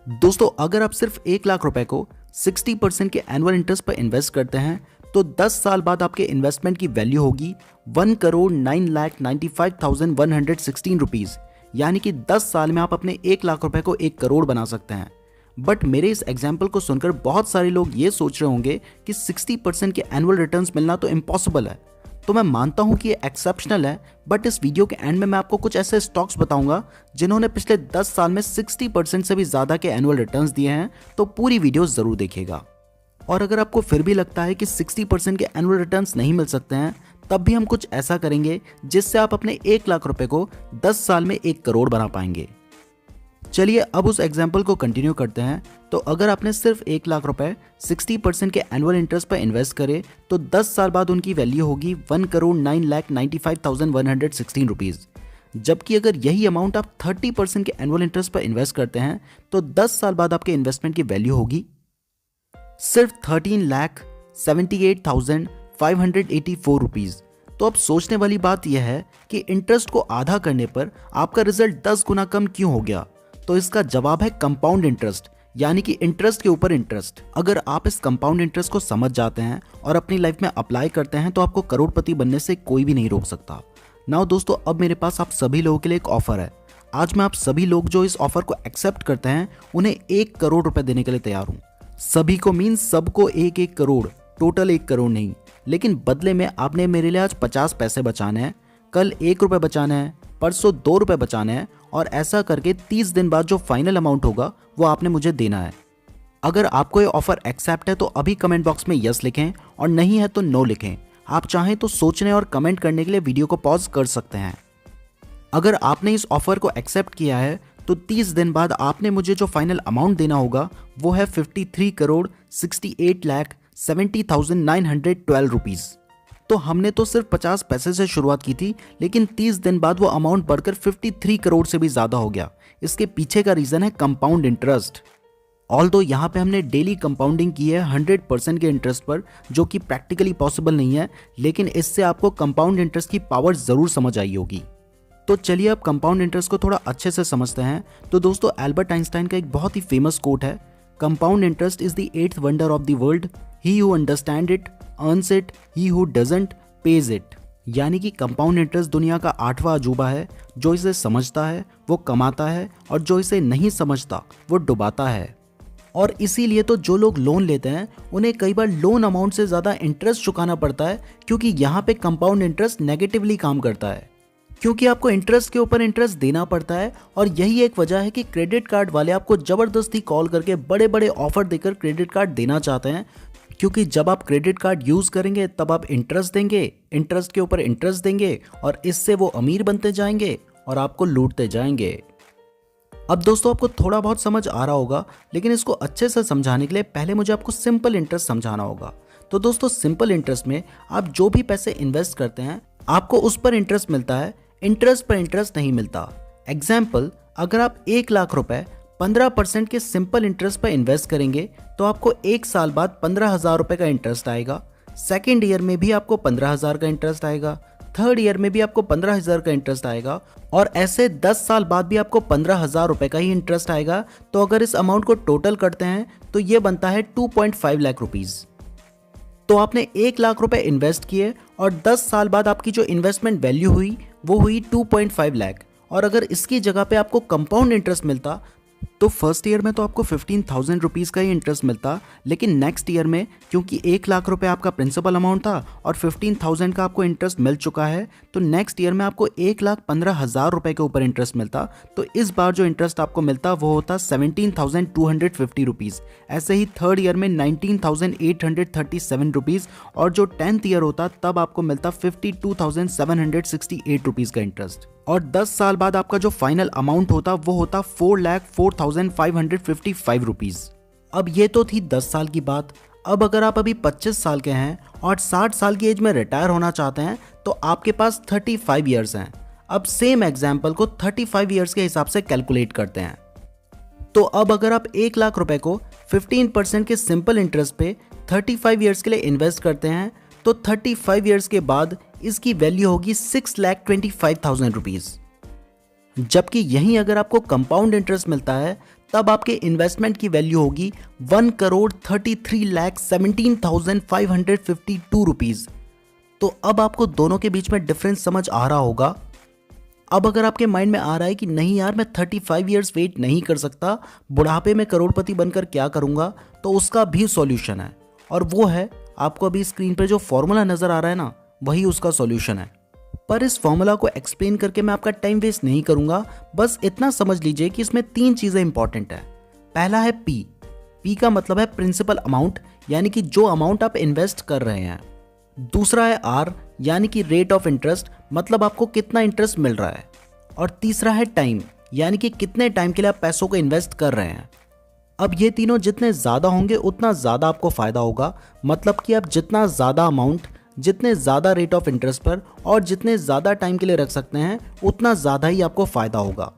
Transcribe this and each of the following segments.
दोस्तों अगर आप सिर्फ 1 लाख रुपए को 60% के एनुअल इंटरेस्ट पर इन्वेस्ट करते हैं तो 10 साल बाद आपके इन्वेस्टमेंट की वैल्यू होगी 1,09,95,116 रुपीज। यानी कि 10 साल में आप अपने 1 लाख रुपए को 1 करोड़ बना सकते हैं। बट मेरे इस एग्जाम्पल को सुनकर बहुत सारे लोग ये सोच रहे होंगे कि 60% के एनुअल रिटर्न्स मिलना तो इम्पॉसिबल है। तो मैं मानता हूं कि ये एक्सेप्शनल है, बट इस वीडियो के एंड में मैं आपको कुछ ऐसे स्टॉक्स बताऊंगा जिन्होंने पिछले 10 साल में 60% से भी ज़्यादा के एनुअल रिटर्न्स दिए हैं। तो पूरी वीडियो ज़रूर देखिएगा। और अगर आपको फिर भी लगता है कि 60% के एनुअल रिटर्न्स नहीं मिल सकते हैं, तब भी हम कुछ ऐसा करेंगे जिससे आप अपने 1 लाख रुपए को 10 साल में 1 करोड़ बना पाएंगे। चलिए अब उस एग्जाम्पल को कंटिन्यू करते हैं। तो अगर आपने सिर्फ 1 लाख रुपए 60% के एनुअल इंटरेस्ट पर इन्वेस्ट करे तो 10 साल बाद उनकी वैल्यू होगी 1,09,95,116 रुपीज़। जबकि अगर यही अमाउंट आप 30% के एनुअल इंटरेस्ट पर इन्वेस्ट करते हैं तो 10 साल बाद आपके इन्वेस्टमेंट की वैल्यू होगी सिर्फ 13,78,584 रुपीज़। तो अब सोचने वाली बात यह है कि इंटरेस्ट को आधा करने पर आपका रिजल्ट 10 गुना कम क्यों हो गया। तो इसका जवाब है कंपाउंड इंटरेस्ट, यानी कि इंटरेस्ट के ऊपर इंटरेस्ट। अगर आप इस कंपाउंड इंटरेस्ट को समझ जाते हैं और अपनी लाइफ में अप्लाई करते हैं तो आपको करोड़पति बनने से कोई भी नहीं रोक सकता। नाउ दोस्तों, अब मेरे पास आप सभी लोगों के लिए एक ऑफर है। आज मैं आप सभी लोग जो इस ऑफर को एक्सेप्ट करते हैं उन्हें 1 करोड़ रुपए देने के लिए तैयार हूँ। सभी को मीन सबको 1-1 करोड़, टोटल 1 करोड़ नहीं। लेकिन बदले में आपने मेरे लिए आज 50 पैसे बचाने हैं, कल 1 रुपए बचाना है, परसों 2 रुपए बचाने हैं, और ऐसा करके 30 दिन बाद जो फाइनल अमाउंट होगा वो आपने मुझे देना है। अगर आपको ये ऑफर एक्सेप्ट है तो अभी कमेंट बॉक्स में यस लिखें, और नहीं है तो नो लिखें। आप चाहें तो सोचने और कमेंट करने के लिए वीडियो को पॉज कर सकते हैं। अगर आपने इस ऑफर को एक्सेप्ट किया है तो 30 दिन बाद आपने मुझे जो फाइनल अमाउंट देना होगा वो है 53,68,70,912 रुपीज़। तो हमने तो सिर्फ 50 पैसे से शुरुआत की थी, लेकिन 30 दिन बाद वो अमाउंट बढ़कर 53 करोड़ से भी ज़्यादा हो गया। इसके पीछे का रीज़न है कंपाउंड इंटरेस्ट। ऑल्दो यहाँ पे हमने डेली कंपाउंडिंग की है 100% के इंटरेस्ट पर, जो कि प्रैक्टिकली पॉसिबल नहीं है, लेकिन इससे आपको कंपाउंड इंटरेस्ट की पावर ज़रूर समझ आई होगी। तो चलिए अब कंपाउंड इंटरेस्ट को थोड़ा अच्छे से समझते हैं। तो दोस्तों, एल्बर्ट आइंस्टाइन का एक बहुत ही फेमस कोट है, compound interest is the 8th wonder of the world, he who understand it earns it, he who doesn't page it. यानी कि कंपाउंड इंटरेस्ट दुनिया का 8वां अजूबा है। जो इसे समझता है वो कमाता है, और जो इसे नहीं समझता वो डुबाता है। और इसीलिए तो जो लोग लोन लेते हैं उन्हें कई बार लोन अमाउंट से ज़्यादा इंटरेस्ट चुकाना पड़ता है, क्योंकि यहाँ पे कंपाउंड इंटरेस्ट नेगेटिवली काम करता है, क्योंकि आपको इंटरेस्ट के ऊपर इंटरेस्ट देना पड़ता है। और यही एक वजह है कि क्रेडिट कार्ड वाले आपको ज़बरदस्ती कॉल करके बड़े बड़े ऑफर देकर क्रेडिट कार्ड देना चाहते हैं, क्योंकि जब आप क्रेडिट कार्ड यूज़ करेंगे तब आप इंटरेस्ट देंगे, इंटरेस्ट के ऊपर इंटरेस्ट देंगे, और इससे वो अमीर बनते जाएंगे और आपको लूटते जाएंगे। अब दोस्तों, आपको थोड़ा बहुत समझ आ रहा होगा, लेकिन इसको अच्छे से समझाने के लिए पहले मुझे आपको सिंपल इंटरेस्ट समझाना होगा। तो दोस्तों, सिंपल इंटरेस्ट में आप जो भी पैसे इन्वेस्ट करते हैं आपको उस पर इंटरेस्ट मिलता है, इंटरेस्ट पर इंटरेस्ट नहीं मिलता। एग्जाम्पल, अगर आप 1 लाख रुपए 15% के सिंपल इंटरेस्ट पर इन्वेस्ट करेंगे तो आपको 1 साल बाद 15,000 रुपए का इंटरेस्ट आएगा। सेकेंड ईयर में भी आपको 15,000 का इंटरेस्ट आएगा, थर्ड ईयर में भी आपको 15,000 का इंटरेस्ट आएगा, और ऐसे 10 साल बाद भी आपको 15,000 रुपए का ही इंटरेस्ट आएगा। तो अगर इस अमाउंट को टोटल करते हैं तो ये बनता है 2.5 लाख रुपीज़। तो आपने 1 लाख रुपए इन्वेस्ट किए और 10 साल बाद आपकी जो इन्वेस्टमेंट वैल्यू हुई वो हुई 2.5 लाख। और अगर इसकी जगह पे आपको कंपाउंड इंटरेस्ट मिलता तो फर्स्ट ईयर में तो आपको 15,000 रुपीज़ का ही इंटरेस्ट मिलता, लेकिन नेक्स्ट ईयर में क्योंकि 1 लाख रुपए आपका प्रिंसिपल अमाउंट था और 15,000 का आपको इंटरेस्ट मिल चुका है, तो नेक्स्ट ईयर में आपको 1,15,000 रुपए के ऊपर इंटरेस्ट मिलता। तो इस बार जो इंटरेस्ट आपको मिलता वो होता 17,250 रुपीज़। ऐसे ही थर्ड ईयर में 19,837 रुपीज़, और जो 10th ईयर होता तब आपको मिलता 52,768 रुपीज़ का इंटरेस्ट। और 10 साल बाद आपका जो फाइनल अमाउंट होता वो होता 4,04,555 रुपीज़। अब ये तो थी 10 साल की बात। अब अगर आप अभी 25 साल के हैं और 60 साल की एज में रिटायर होना चाहते हैं तो आपके पास 35 ईयर्स हैं। अब सेम एग्जाम्पल को 35 ईयर्स के हिसाब से कैलकुलेट करते हैं। तो अब अगर आप 1 लाख रुपए को 15% के सिंपल इंटरेस्ट पे 35 ईयर्स के लिए इन्वेस्ट करते हैं तो 35 ईयर्स के बाद इसकी वैल्यू होगी 6,25,000 रुपीज़। जबकि यहीं अगर आपको कंपाउंड इंटरेस्ट मिलता है तब आपके इन्वेस्टमेंट की वैल्यू होगी 1,33,17,552 रुपीज। तो अब आपको दोनों के बीच में डिफरेंस समझ आ रहा होगा। अब अगर आपके माइंड में आ रहा है कि नहीं यार, मैं 35 इयर्स वेट नहीं कर सकता, बुढ़ापे में करोड़पति बनकर क्या करूंगा, तो उसका भी सॉल्यूशन है, और वो है आपको अभी स्क्रीन पर जो फॉर्मूला नजर आ रहा है ना, वही उसका सॉल्यूशन है। पर इस फॉर्मूला को एक्सप्लेन करके मैं आपका टाइम वेस्ट नहीं करूंगा। बस इतना समझ लीजिए कि इसमें 3 चीजें इंपॉर्टेंट है। पहला है पी। पी का मतलब है प्रिंसिपल अमाउंट, यानी कि जो अमाउंट आप इन्वेस्ट कर रहे हैं। दूसरा है आर, यानी कि रेट ऑफ इंटरेस्ट, मतलब आपको कितना इंटरेस्ट मिल रहा है। और तीसरा है टाइम, यानी कि कितने टाइम के लिए आप पैसों को इन्वेस्ट कर रहे हैं। अब ये तीनों जितने ज्यादा होंगे उतना ज्यादा आपको फायदा होगा। मतलब कि आप जितना ज्यादा अमाउंट, जितने ज्यादा रेट ऑफ इंटरेस्ट पर और जितने ज्यादा टाइम के लिए रख सकते हैं, उतना ज्यादा ही आपको फायदा होगा।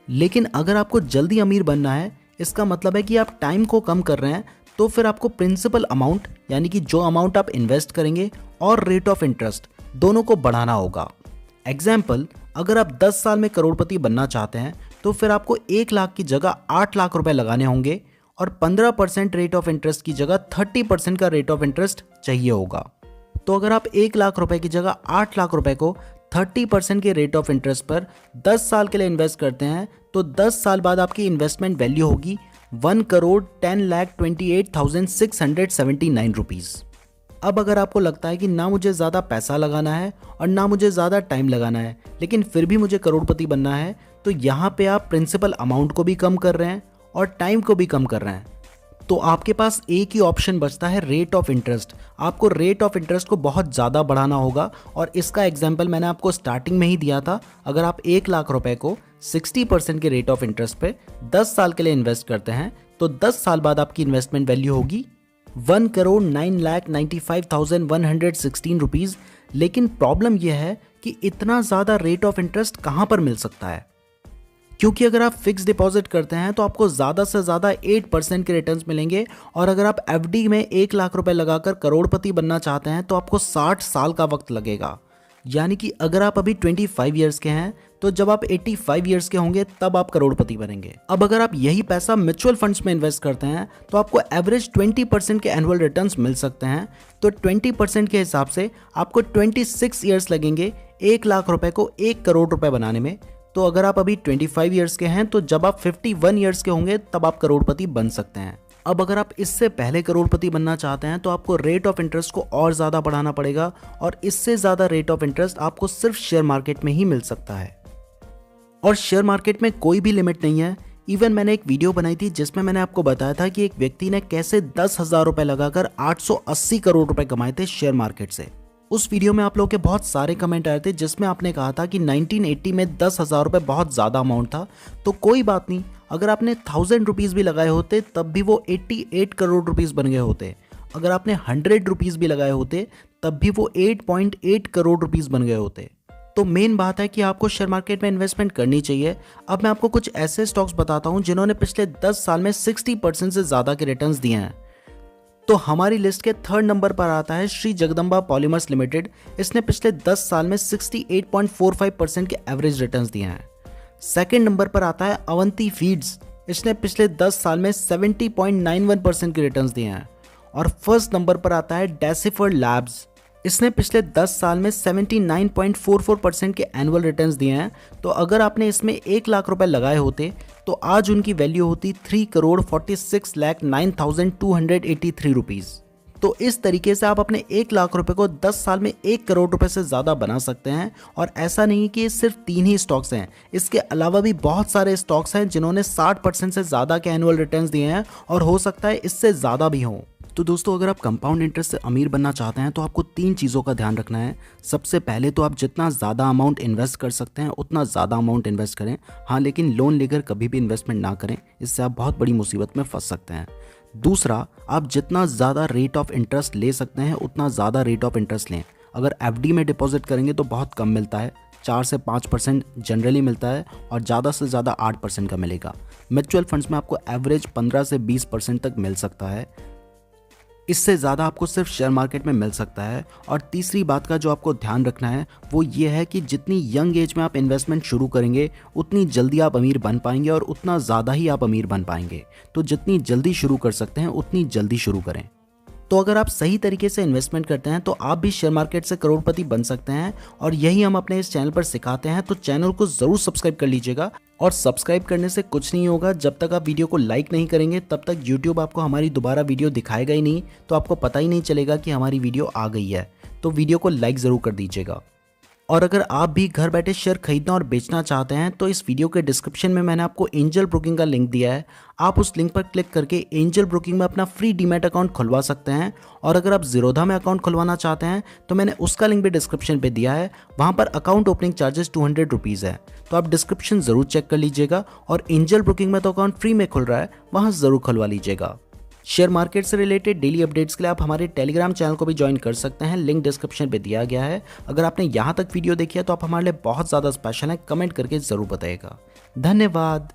लेकिन अगर आपको जल्दी अमीर बनना है, इसका मतलब है कि आप टाइम को कम कर रहे हैं, तो फिर आपको प्रिंसिपल अमाउंट, यानी कि जो अमाउंट आप इन्वेस्ट करेंगे, और रेट ऑफ इंटरेस्ट दोनों को बढ़ाना होगा। एग्जाम्पल, अगर आप 10 साल में करोड़पति बनना चाहते हैं तो फिर आपको 1 लाख की जगह 8 लाख रुपए लगाने होंगे, और 15% रेट ऑफ इंटरेस्ट की जगह 30% का रेट ऑफ इंटरेस्ट चाहिए होगा। तो अगर आप 1 लाख रुपए की जगह 8 लाख रुपए को 30% के रेट ऑफ इंटरेस्ट पर 10 साल के लिए इन्वेस्ट करते हैं, तो 10 साल बाद आपकी इन्वेस्टमेंट वैल्यू होगी 1,10,28,679 रुपीज। अब अगर आपको लगता है कि ना मुझे ज़्यादा पैसा लगाना है और ना मुझे ज़्यादा टाइम लगाना है, लेकिन फिर भी मुझे करोड़पति बनना है, तो यहाँ पे आप प्रिंसिपल अमाउंट को भी कम कर रहे हैं और टाइम को भी कम कर रहे हैं। तो आपके पास एक ही ऑप्शन बचता है, रेट ऑफ इंटरेस्ट। आपको रेट ऑफ इंटरेस्ट को बहुत ज़्यादा बढ़ाना होगा, और इसका एग्जाम्पल मैंने आपको स्टार्टिंग में ही दिया था। अगर आप 1 लाख रुपए को 60% के रेट ऑफ इंटरेस्ट पे 10 साल के लिए इन्वेस्ट करते हैं, तो 10 साल बाद आपकी इन्वेस्टमेंट वैल्यू होगी 1,09,95,116 रुपीज़। लेकिन प्रॉब्लम यह है कि इतना ज़्यादा रेट ऑफ इंटरेस्ट कहाँ पर मिल सकता है, क्योंकि अगर आप फिक्स डिपॉजिट करते हैं तो आपको ज़्यादा से ज़्यादा 8% के रिटर्न्स मिलेंगे, और अगर आप एफडी में 1 लाख रुपए लगाकर करोड़पति बनना चाहते हैं तो आपको 60 साल का वक्त लगेगा। यानी कि अगर आप अभी 25 ईयर्स के हैं, तो जब आप 85 ईयर्स के होंगे तब आप करोड़पति बनेंगे। अब अगर आप यही पैसा म्यूचुअल फंड्स में इन्वेस्ट करते हैं तो आपको एवरेज 20% के एनुअल रिटर्न्स मिल सकते हैं। तो 20% के हिसाब से आपको 26 ईयर्स लगेंगे 1 लाख रुपए को 1 करोड़ रुपए बनाने में। तो अगर आप अभी 25 ईयर्स के हैं, तो जब आप 51 ईयर्स के होंगे तब आप करोड़पति बन सकते हैं। अब अगर आप इससे पहले करोड़पति बनना चाहते हैं तो आपको रेट ऑफ इंटरेस्ट को और ज़्यादा बढ़ाना पड़ेगा, और इससे ज़्यादा रेट ऑफ इंटरेस्ट आपको सिर्फ शेयर मार्केट में ही मिल सकता है। और शेयर मार्केट में कोई भी लिमिट नहीं है। इवन मैंने एक वीडियो बनाई थी जिसमें मैंने आपको बताया था कि एक व्यक्ति ने कैसे 10,000 रुपए लगाकर 880 करोड़ रुपए कमाए थे शेयर मार्केट से। उस वीडियो में आप लोगों के बहुत सारे कमेंट आए थे जिसमें आपने कहा था कि 1980 में 10,000 रुपए बहुत ज़्यादा अमाउंट था। तो कोई बात नहीं, अगर आपने 1000 रुपीज़ भी लगाए होते तब भी वो 88 करोड़ रुपीज़ बन गए होते। अगर आपने 100 रुपीज़ भी लगाए होते तब भी वो 8.8 करोड़ रुपीज़ बन गए होते। तो मेन बात है कि आपको शेयर मार्केट में इन्वेस्टमेंट करनी चाहिए। अब मैं आपको कुछ ऐसे स्टॉक्स बताता हूं जिन्होंने पिछले 10 साल में 60% से ज़्यादा के रिटर्न्स दिए हैं। तो हमारी लिस्ट के 3rd नंबर पर आता है श्री जगदम्बा पॉलीमर्स लिमिटेड। इसने पिछले 10 साल में 68.45% के एवरेज रिटर्न्स दिए हैं। 2nd नंबर पर आता है अवंती फीड्स। इसने पिछले 10 साल में 70.91% के रिटर्न्स दिए हैं। और 1st नंबर पर आता है डेसिफर लैब्स। इसने पिछले 10 साल में 79.44% के एनुअल रिटर्न्स दिए हैं। तो अगर आपने इसमें 1 लाख रुपए लगाए होते तो आज उनकी वैल्यू होती 3,46,09,283 रुपीज़। तो इस तरीके से आप अपने 1 लाख रुपए को 10 साल में 1 करोड़ रुपए से ज़्यादा बना सकते हैं। और ऐसा नहीं कि ये सिर्फ 3 ही स्टॉक्स हैं, इसके अलावा भी बहुत सारे स्टॉक्स हैं जिन्होंने 60% से ज़्यादा के एनुअल रिटर्न्स दिए हैं, और हो सकता है इससे ज़्यादा भी हों। तो दोस्तों, अगर आप कंपाउंड इंटरेस्ट से अमीर बनना चाहते हैं तो आपको 3 चीज़ों का ध्यान रखना है। सबसे पहले तो आप जितना ज़्यादा अमाउंट इन्वेस्ट कर सकते हैं उतना ज़्यादा अमाउंट इन्वेस्ट करें। हाँ, लेकिन लोन लेकर कभी भी इन्वेस्टमेंट ना करें, इससे आप बहुत बड़ी मुसीबत में फंस सकते हैं। दूसरा, आप जितना ज़्यादा रेट ऑफ इंटरेस्ट ले सकते हैं उतना ज़्यादा रेट ऑफ इंटरेस्ट लें। अगर एफडी में डिपॉजिट करेंगे तो बहुत कम मिलता है, 4 से 5% जनरली मिलता है, और ज़्यादा से ज़्यादा 8% का मिलेगा। म्यूचुअल फंड्स में आपको एवरेज 15 से 20% तक मिल सकता है। इससे ज़्यादा आपको सिर्फ शेयर मार्केट में मिल सकता है। और तीसरी बात का जो आपको ध्यान रखना है वो ये है कि जितनी यंग एज में आप इन्वेस्टमेंट शुरू करेंगे उतनी जल्दी आप अमीर बन पाएंगे और उतना ज़्यादा ही आप अमीर बन पाएंगे। तो जितनी जल्दी शुरू कर सकते हैं उतनी जल्दी शुरू करें। तो अगर आप सही तरीके से इन्वेस्टमेंट करते हैं तो आप भी शेयर मार्केट से करोड़पति बन सकते हैं और यही हम अपने इस चैनल पर सिखाते हैं। तो चैनल को ज़रूर सब्सक्राइब कर लीजिएगा और सब्सक्राइब करने से कुछ नहीं होगा। जब तक आप वीडियो को लाइक नहीं करेंगे तब तक यूट्यूब आपको हमारी दोबारा वीडियो दिखाएगा ही नहीं, तो आपको पता ही नहीं चलेगा कि हमारी वीडियो आ गई है। तो वीडियो को लाइक ज़रूर कर दीजिएगा। और अगर आप भी घर बैठे शेयर खरीदना और बेचना चाहते हैं तो इस वीडियो के डिस्क्रिप्शन में मैंने आपको एंजल ब्रोकिंग का लिंक दिया है। आप उस लिंक पर क्लिक करके एंजल ब्रोकिंग में अपना फ्री डीमैट अकाउंट खुलवा सकते हैं। और अगर आप ज़ीरोधा में अकाउंट खुलवाना चाहते हैं तो मैंने उसका लिंक भी डिस्क्रिप्शन पे दिया है। वहाँ पर अकाउंट ओपनिंग चार्जेस 200 रुपीज़ है। तो आप डिस्क्रिप्शन ज़रूर चेक कर लीजिएगा। और एंजल ब्रोकिंग में तो अकाउंट फ्री में खुल रहा है, वहाँ ज़रूर खुलवा लीजिएगा। शेयर मार्केट से रिलेटेड डेली अपडेट्स के लिए आप हमारे टेलीग्राम चैनल को भी ज्वाइन कर सकते हैं, लिंक डिस्क्रिप्शन पे दिया गया है। अगर आपने यहाँ तक वीडियो देखी है तो आप हमारे लिए बहुत ज़्यादा स्पेशल हैं, कमेंट करके ज़रूर बताइएगा। धन्यवाद।